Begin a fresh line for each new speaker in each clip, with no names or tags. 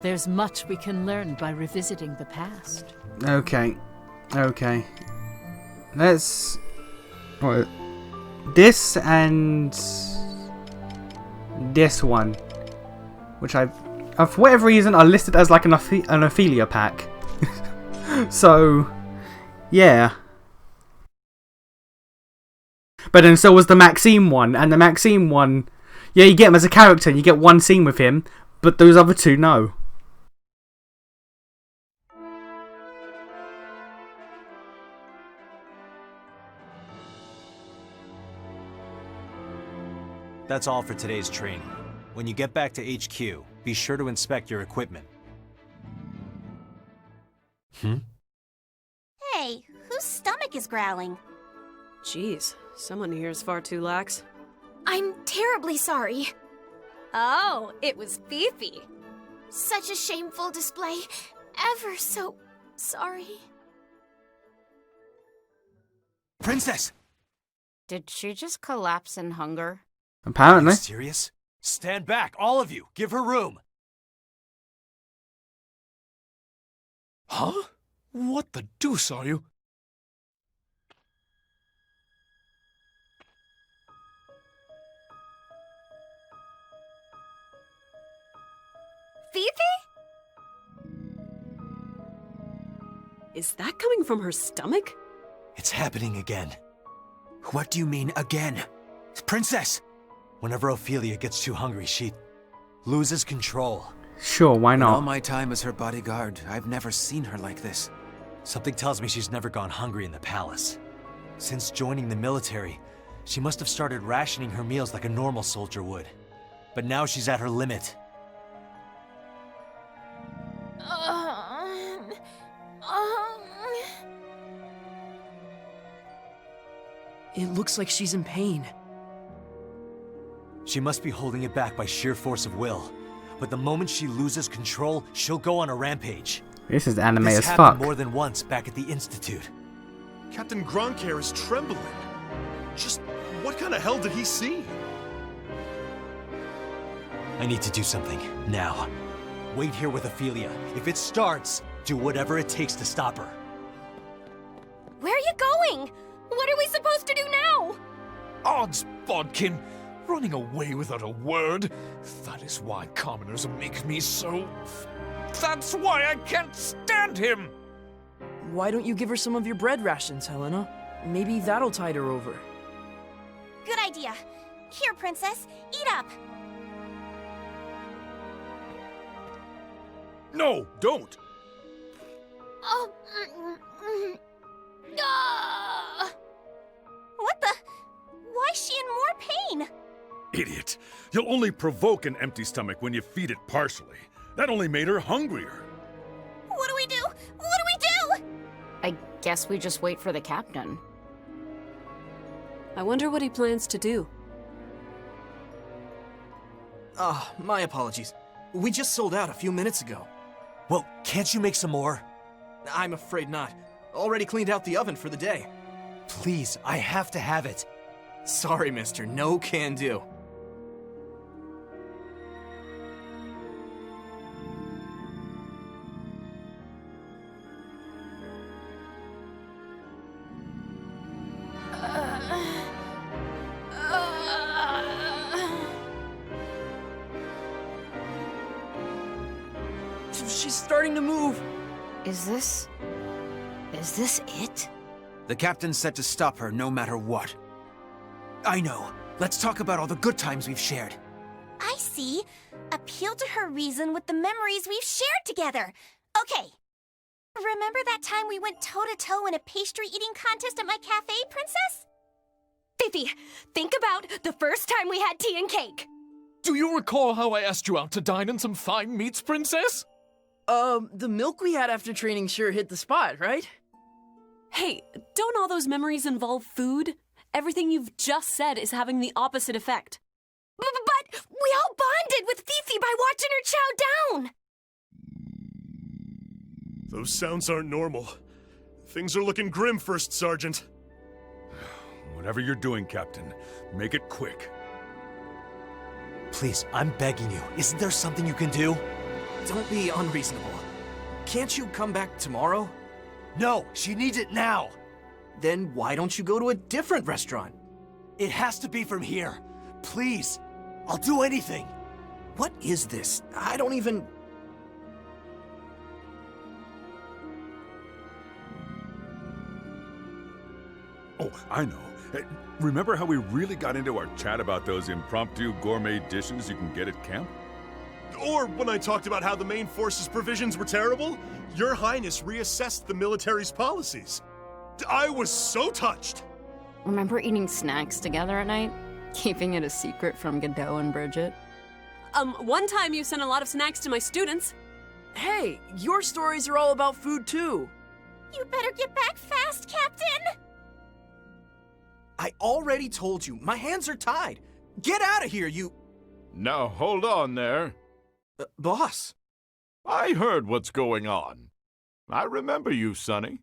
There's much we can learn by revisiting the past.
Okay. Okay. Let's... What? This and... this one. Which I've... for whatever reason, are listed as like an Ophelia pack. So... yeah. But then so was the Maxime one. And the Maxime one... yeah, you get him as a character and you get one scene with him. But those other two, no.
That's all for today's training. When you get back to HQ, be sure to inspect your equipment.
Hey, whose stomach is growling?
Jeez, someone here is far too lax.
I'm terribly sorry.
Oh, it was Fifi.
Such a shameful display. Ever so sorry.
Princess!
Did she just collapse in hunger?
Apparently.
Are you serious? Stand back, all of you! Give her room!
Huh? What the deuce are you?
Fifi?
Is that coming from her stomach?
It's happening again. What do you mean, again? Princess! Whenever Ophelia gets too hungry, she loses control.
Sure, why
In all
not?
my time as her bodyguard, I've never seen her like this.
Something tells me she's never gone hungry in the palace. Since joining the military, she must have started rationing her meals like a normal soldier would. But now she's at her limit.
It looks like she's in pain.
She must be holding it back by sheer force of will. But the moment she loses control, she'll go on a rampage.
This is anime
This
as
happened
fuck.
more than once back at the Institute.
Captain Gronkair is trembling. Just what kind of hell did he see?
I need to do something, now. Wait here with Ophelia. If it starts, do whatever it takes to stop her.
Where are you going? What are we supposed to do now?
Odds bodkin! Running away without a word? That is why commoners make me so... That's why I can't stand him!
Why don't you give her some of your bread rations, Helena? Maybe that'll tide her over.
Good idea. Here, princess, eat up.
No, don't!
Oh. What the? Why is she in more pain?
Idiot. You'll only provoke an empty stomach when you feed it partially. That only made her hungrier.
What do we do? What do we do?
I guess we just wait for the captain.
I wonder what he plans to do.
My apologies. We just sold out a few minutes ago.
Well, can't you make some more?
I'm afraid not. Already cleaned out the oven for the day.
Please, I have to have it.
Sorry, mister. No can do.
She's starting to move.
Is this it?
The captain said to stop her no matter what. I know. Let's talk about all the good times we've shared.
I see. Appeal to her reason with the memories we've shared together. Okay. Remember that time we went toe-to-toe in a pastry-eating contest at my cafe, princess?
Fifi, think about the first time we had tea and cake.
Do you recall how I asked you out to dine in some fine meats, princess?
The milk we had after training sure hit the spot, right? Hey, don't all those memories involve food? Everything you've just said is having the opposite effect.
But we all bonded with Fifi by watching her chow down.
Those sounds aren't normal. Things are looking grim, First Sergeant. Whatever you're doing, Captain, make it quick.
Please, I'm begging you. Isn't there something you can do?
don't be unreasonable. Can't you come back tomorrow?
No, she needs it now.
Then why don't you go to a different restaurant?
It has to be from here. Please. I'll do anything.
What is this? I don't even...
Oh, I know. Remember how we really got into our chat about those impromptu gourmet dishes you can get at camp?
Or when I talked about how the main force's provisions were terrible, Your Highness reassessed the military's policies. I was so touched.
Remember eating snacks together at night? Keeping it a secret from Godot and Bridget?
One time you sent a lot of snacks to my students.
Hey, your stories are all about food too.
You better get back fast, Captain!
I already told you, my hands are tied. Get out of here, you...
Now hold on there.
Boss.
I heard what's going on. I remember you, Sonny.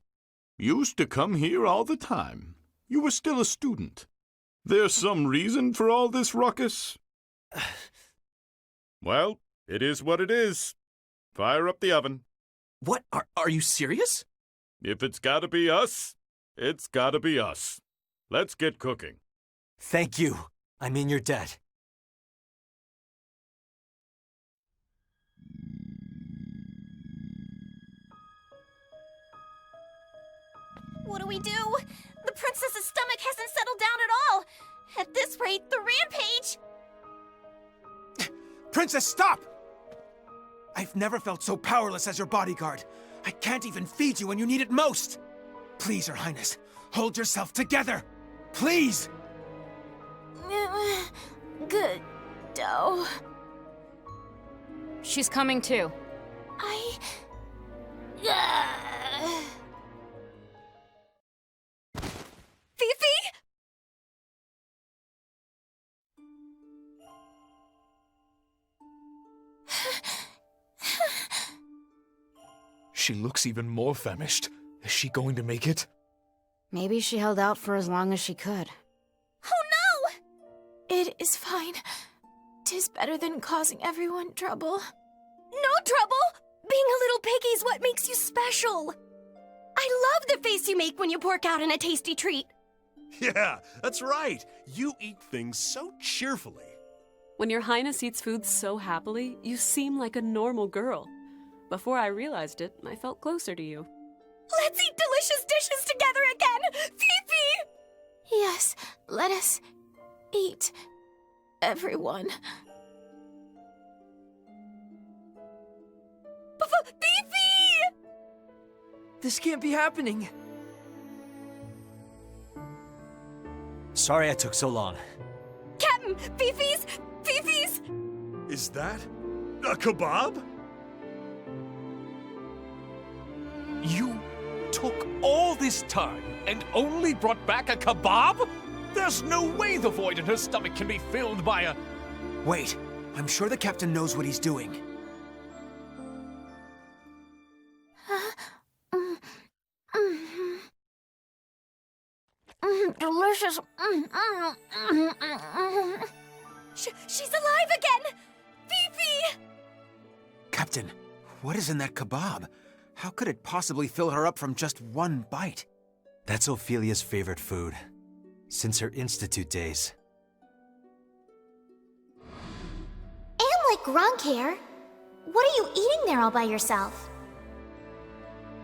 Used to come here all the time. You were still a student. There's some reason for all this ruckus?
Well, it is what it is. Fire up the oven.
What? Are you serious?
If it's gotta be us, it's gotta be us. Let's get cooking.
Thank you. I'm in your debt.
What do we do? The princess's stomach hasn't settled down at all. At this rate, the rampage...
Princess, stop! I've never felt so powerless as your bodyguard. I can't even feed you when you need it most. Please, Your Highness, hold yourself together. Please!
Good, dough.
She's coming too.
Fifi?
She looks even more famished. Is she going to make it?
Maybe she held out for as long as she could.
Oh no!
It is fine. 'Tis better than causing everyone trouble. No trouble! Being a little piggy's what makes you special. I love the face you make when you pork out in a tasty treat.
Yeah, that's right. You eat things so cheerfully.
When Your Highness eats food so happily, you seem like a normal girl. Before I realized it, I felt closer to you.
Let's eat delicious dishes together again! Fifi! Yes, let us eat, everyone. Fifi!
This can't be happening.
Sorry I took so long.
Captain, Fifi's! Fifi's!
Is that a kebab?
You took all this time and only brought back a kebab? There's no way the void in her stomach can be filled by a...
Wait, I'm sure the captain knows what he's doing.
Delicious. She's alive again! Fifi!
Captain, what is in that kebab? How could it possibly fill her up from just one bite?
That's Ophelia's favorite food. Since her institute days.
And like Grunk here. What are you eating there all by yourself?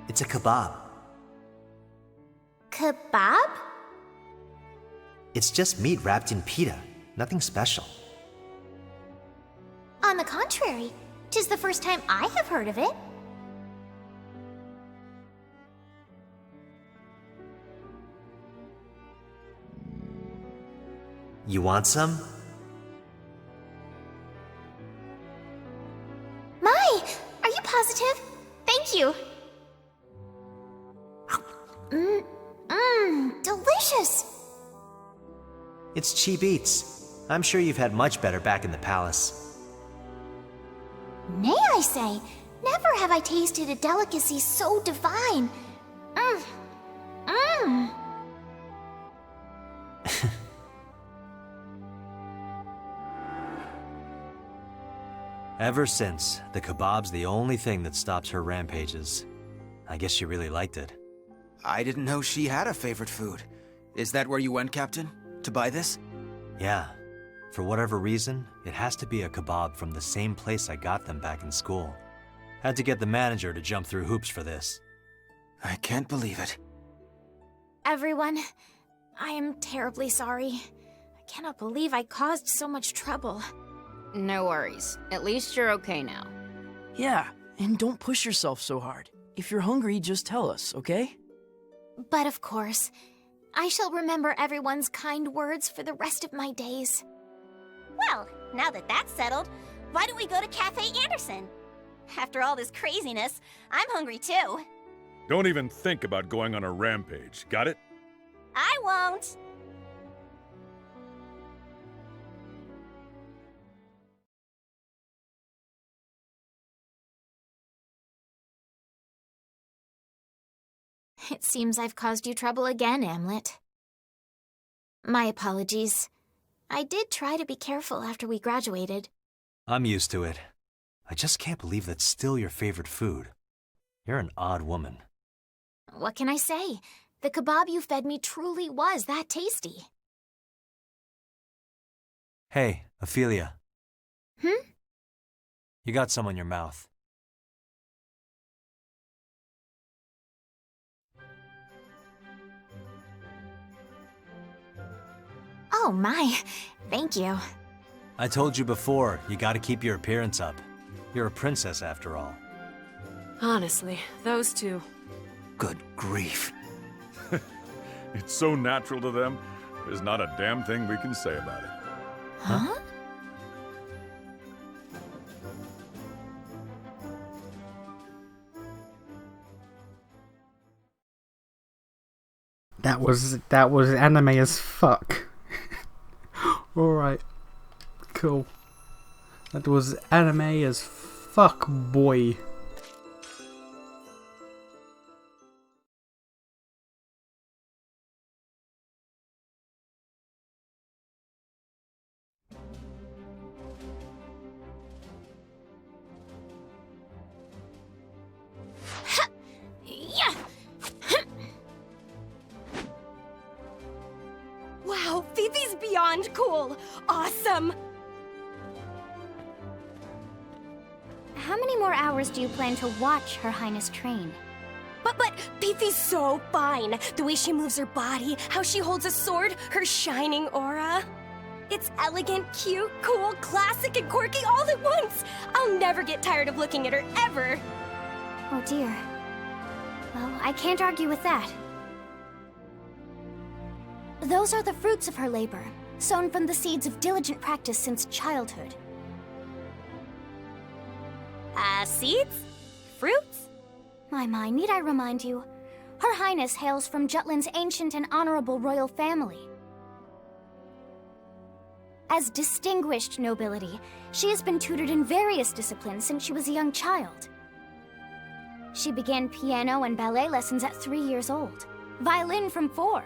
It's a kebab.
Kebab?
It's just meat wrapped in pita. Nothing special.
On the contrary, 'tis the first time I have heard of it.
You want some?
My, are you positive? Thank you. Delicious.
It's cheap eats. I'm sure you've had much better back in the palace.
Nay, I say, never have I tasted a delicacy so divine.
Ever since, the kebab's the only thing that stops her rampages. I guess she really liked it.
I didn't know she had a favorite food. Is that where you went, Captain? To buy this?
Yeah. For whatever reason, it has to be a kebab from the same place I got them back in school. Had to get the manager to jump through hoops for this.
I can't believe it.
Everyone, I am terribly sorry. I cannot believe I caused so much trouble.
No worries. At least you're okay now.
Yeah, and don't push yourself so hard. If you're hungry, just tell us, okay?
But of course, I shall remember everyone's kind words for the rest of my days.
Well, now that that's settled, why don't we go to Cafe Anderson? After all this craziness, I'm hungry too.
Don't even think about going on a rampage, got it?
I won't.
It seems I've caused you trouble again, Amlet. My apologies. I did try to be careful after we graduated.
I'm used to it. I just can't believe that's still your favorite food. You're an odd woman.
What can I say? The kebab you fed me truly was that tasty.
Hey, Ophelia.
Hmm?
You got some on your mouth.
Oh my, thank you.
I told you before, you gotta keep your appearance up. You're a princess after all.
Honestly, those two.
Good grief.
It's so natural to them, there's not a damn thing we can say about it.
Huh?
That was anime as fuck. Alright. Cool. That was anime as fuck, boy.
Yeah.
Wow, Fifi's beyond cool. Awesome.
How many more hours do you plan to watch Her Highness train?
But Fifi's so fine. The way she moves her body, how she holds a sword, her shining aura. It's elegant, cute, cool, classic, and quirky all at once. I'll never get tired of looking at her, ever.
Oh dear. Well, I can't argue with that. Those are the fruits of her labor, sown from the seeds of diligent practice since childhood.
Seeds? Fruits?
My, need I remind you? Her Highness hails from Jutland's ancient and honorable royal family. As distinguished nobility, she has been tutored in various disciplines since she was a young child. She began piano and ballet lessons at 3 years old, violin from 4.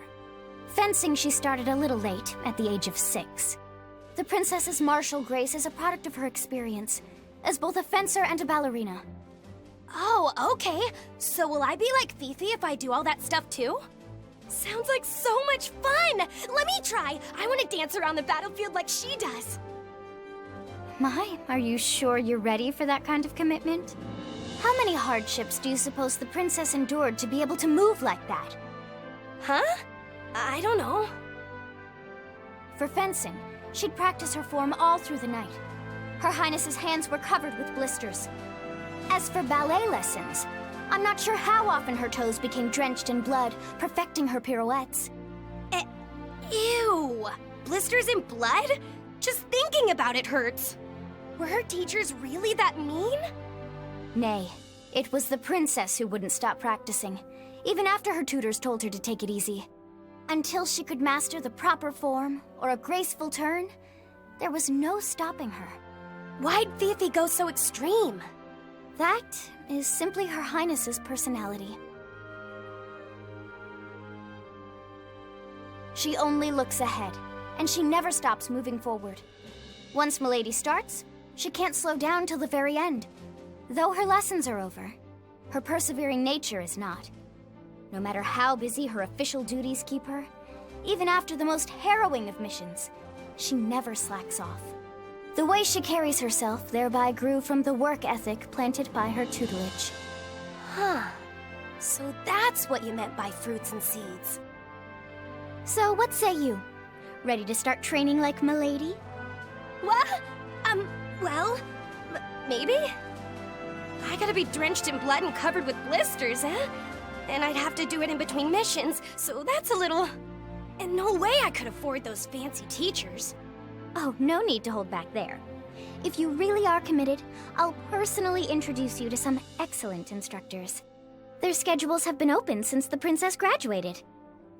Fencing she started a little late, at the age of 6. The princess's martial grace is a product of her experience, as both a fencer and a ballerina.
Oh, okay. So will I be like Fifi if I do all that stuff too? Sounds like so much fun! Let me try! I want to dance around the battlefield like she does.
My, are you sure you're ready for that kind of commitment? How many hardships do you suppose the princess endured to be able to move like that?
Huh? I don't know.
For fencing, she'd practice her form all through the night. Her Highness's hands were covered with blisters. As for ballet lessons, I'm not sure how often her toes became drenched in blood, perfecting her pirouettes.
Ew! Blisters in blood? Just thinking about it hurts. Were her teachers really that mean?
Nay, it was the princess who wouldn't stop practicing, even after her tutors told her to take it easy. Until she could master the proper form or a graceful turn, there was no stopping her.
Why'd Fifi go so extreme?
That is simply Her Highness's personality. She only looks ahead, and she never stops moving forward. Once Milady starts,
She can't slow down till the very end. Though her lessons are over, her persevering nature is not. No matter how busy her official duties keep her, even after the most harrowing of missions, she never slacks off. The way she carries herself thereby grew from the work ethic planted by her tutelage.
Huh. So that's what you meant by fruits and seeds.
So what say you? Ready to start training like Milady?
What? Well, maybe? I gotta be drenched in blood and covered with blisters, eh? And I'd have to do it in between missions, so that's a little... And no way I could afford those fancy teachers.
Oh, no need to hold back there. If you really are committed, I'll personally introduce you to some excellent instructors. Their schedules have been open since the princess graduated.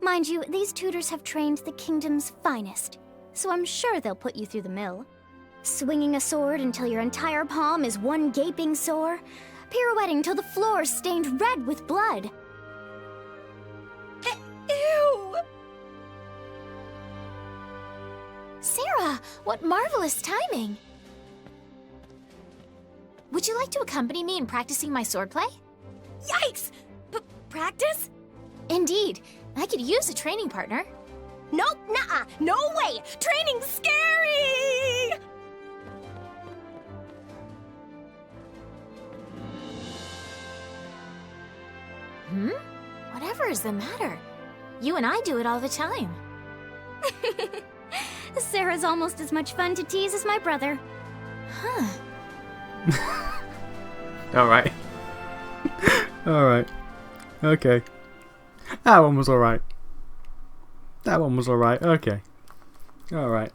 Mind you, these tutors have trained the kingdom's finest, so I'm sure they'll put you through the mill. Swinging a sword until your entire palm is one gaping sore, pirouetting till the floor's stained red with blood.
Ew!
Sarah, what marvelous timing! Would you like to accompany me in practicing my swordplay?
Yikes! Practice?
Indeed. I could use a training partner.
Nope, nuh-uh, no way! Training's scary!
Whatever is the matter? You and I do it all the time.
Sarah's almost as much fun to tease as my brother.
Alright. Alright. Okay. That one was alright. That one was alright. Okay. Alright.